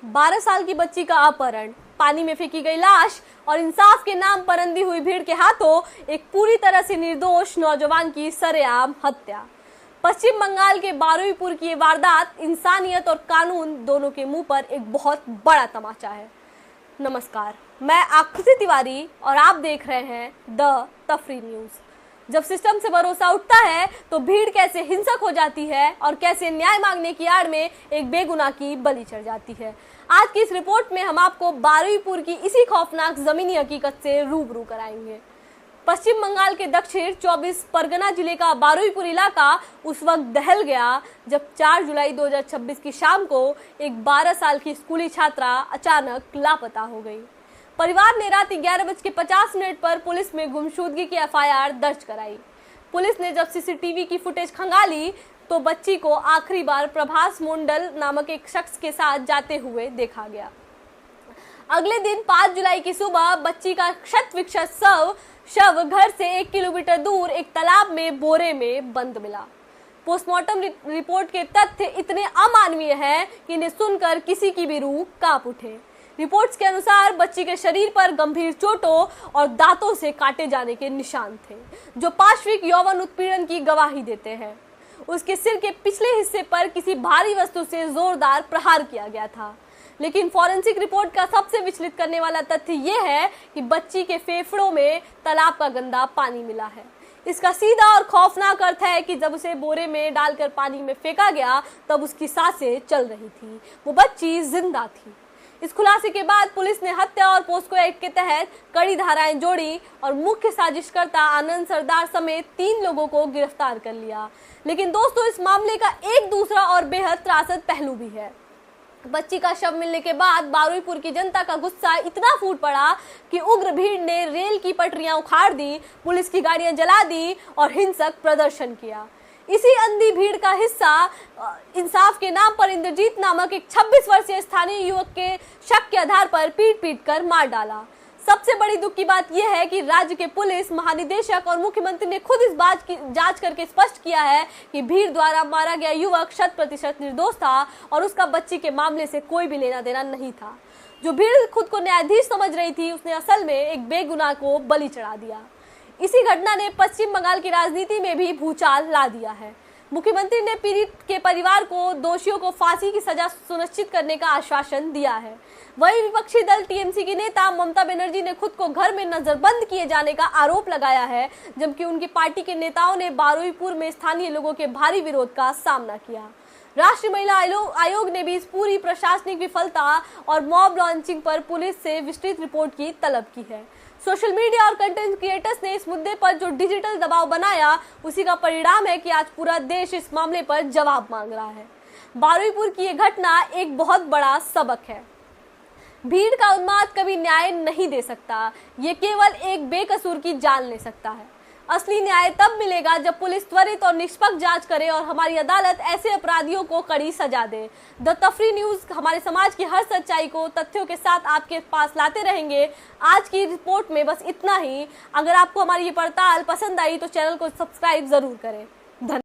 12 साल की बच्ची का अपहरण, पानी में फेंकी गई लाश और इंसाफ के नाम पर अंधी हुई भीड़ के हाथों एक पूरी तरह से निर्दोष नौजवान की सरेआम हत्या। पश्चिम बंगाल के बारुईपुर की ये वारदात इंसानियत और कानून दोनों के मुंह पर एक बहुत बड़ा तमाचा है। नमस्कार, मैं आकृति तिवारी और आप देख रहे हैं द तफरी न्यूज। जब सिस्टम से भरोसा उठता है तो भीड़ कैसे हिंसक हो जाती है और कैसे न्याय मांगने की आड़ में एक बेगुनाह की बलि चढ़ जाती है। आज की इस रिपोर्ट में हम आपको बारुईपुर की इसी खौफनाक जमीनी हकीकत से रूबरू कराएंगे। पश्चिम बंगाल के दक्षिण 24 परगना जिले का बारुईपुर इलाका उस वक्त दहल गया जब 4 जुलाई 2026 की शाम को एक 12 साल की स्कूली छात्रा अचानक लापता हो गई। परिवार ने रात 11:50 पर पुलिस में गुमशुदगी की एफआईआर दर्ज कराई। पुलिस ने जब सीसीटीवी की फुटेज खंगाली तो बच्ची को आखिरी बार प्रभास मंडल नामक एक शख्स के साथ जाते हुए देखा गया। अगले दिन 5 जुलाई की सुबह बच्ची का क्षत विक्षत शव घर से 1 किलोमीटर दूर एक तालाब में बोरे में बंद मिला। पोस्टमार्टम रिपोर्ट के तथ्य इतने अमानवीय हैं कि इन्हें सुनकर किसी की भी रूह कांप उठे। रिपोर्ट्स के अनुसार बच्ची के शरीर पर गंभीर चोटों और दांतों से काटे जाने के निशान थे, जो पाशविक यौवन उत्पीड़न की गवाही देते हैं। उसके सिर के पिछले हिस्से पर किसी भारी वस्तु से जोरदार प्रहार किया गया था। लेकिन फॉरेंसिक रिपोर्ट का सबसे विचलित करने वाला तथ्य यह है कि बच्ची के फेफड़ों में तालाब का गंदा पानी मिला है। इसका सीधा और खौफनाक अर्थ है कि जब उसे बोरे में डालकर पानी में फेंका गया तब उसकी सांसें चल रही थी, वो बच्ची जिंदा थी। इस खुलासे के बाद पुलिस ने हत्या और पोस्को एक्ट के तहत कड़ी धाराएं जोड़ी और मुख्य साजिशकर्ता आनंद सरदार समेत 3 लोगों को गिरफ्तार कर लिया। लेकिन दोस्तों, इस मामले का एक दूसरा और बेहद त्रासद पहलू भी है। बच्ची का शव मिलने के बाद बारुईपुर की जनता का गुस्सा इतना फूट पड़ा कि उग्र भीड़ ने रेल की पटरियां उखाड़ दी, पुलिस की गाड़ियां जला दी और हिंसक प्रदर्शन किया। इसी अंधी भीड़ का हिस्सा इंसाफ के नाम पर इंद्रजीत नामक एक 26 वर्षीय स्थानीय युवक के शक के आधार पर पीट कर मार डाला। सबसे बड़ी दुख की बात यह है कि राज्य के पुलिस महानिदेशक और मुख्यमंत्री ने खुद इस बात की जांच करके स्पष्ट किया है कि भीड़ द्वारा मारा गया युवक 100% निर्दोष था और उसका बच्ची के मामले से कोई भी लेना देना नहीं था। जो भीड़ खुद को न्यायाधीश समझ रही थी, उसने असल में एक बेगुनाह को बलि चढ़ा दिया। इसी घटना ने पश्चिम बंगाल की राजनीति में भी भूचाल ला दिया है। मुख्यमंत्री ने पीड़ित के परिवार को दोषियों को फांसी की सजा सुनिश्चित करने का आश्वासन दिया है। वहीं विपक्षी दल टीएमसी की नेता ममता बनर्जी ने खुद को घर में नजरबंद किए जाने का आरोप लगाया है, जबकि उनकी पार्टी के नेताओं ने बारुईपुर में स्थानीय लोगों के भारी विरोध का सामना किया। राष्ट्रीय महिला आयोग ने भी इस पूरी प्रशासनिक विफलता और मॉब लॉन्चिंग पर पुलिस से विस्तृत रिपोर्ट की तलब की है। सोशल मीडिया और कंटेंट क्रिएटर्स ने इस मुद्दे पर जो डिजिटल दबाव बनाया, उसी का परिणाम है कि आज पूरा देश इस मामले पर जवाब मांग रहा है। बारुईपुर की ये घटना एक बहुत बड़ा सबक है। भीड़ का उन्माद कभी न्याय नहीं दे सकता, ये केवल एक बेकसूर की जान ले सकता है। असली न्याय तब मिलेगा जब पुलिस त्वरित और निष्पक्ष जांच करे और हमारी अदालत ऐसे अपराधियों को कड़ी सजा दे। द तफरी न्यूज हमारे समाज की हर सच्चाई को तथ्यों के साथ आपके पास लाते रहेंगे। आज की रिपोर्ट में बस इतना ही। अगर आपको हमारी ये पड़ताल पसंद आई तो चैनल को सब्सक्राइब जरूर करें।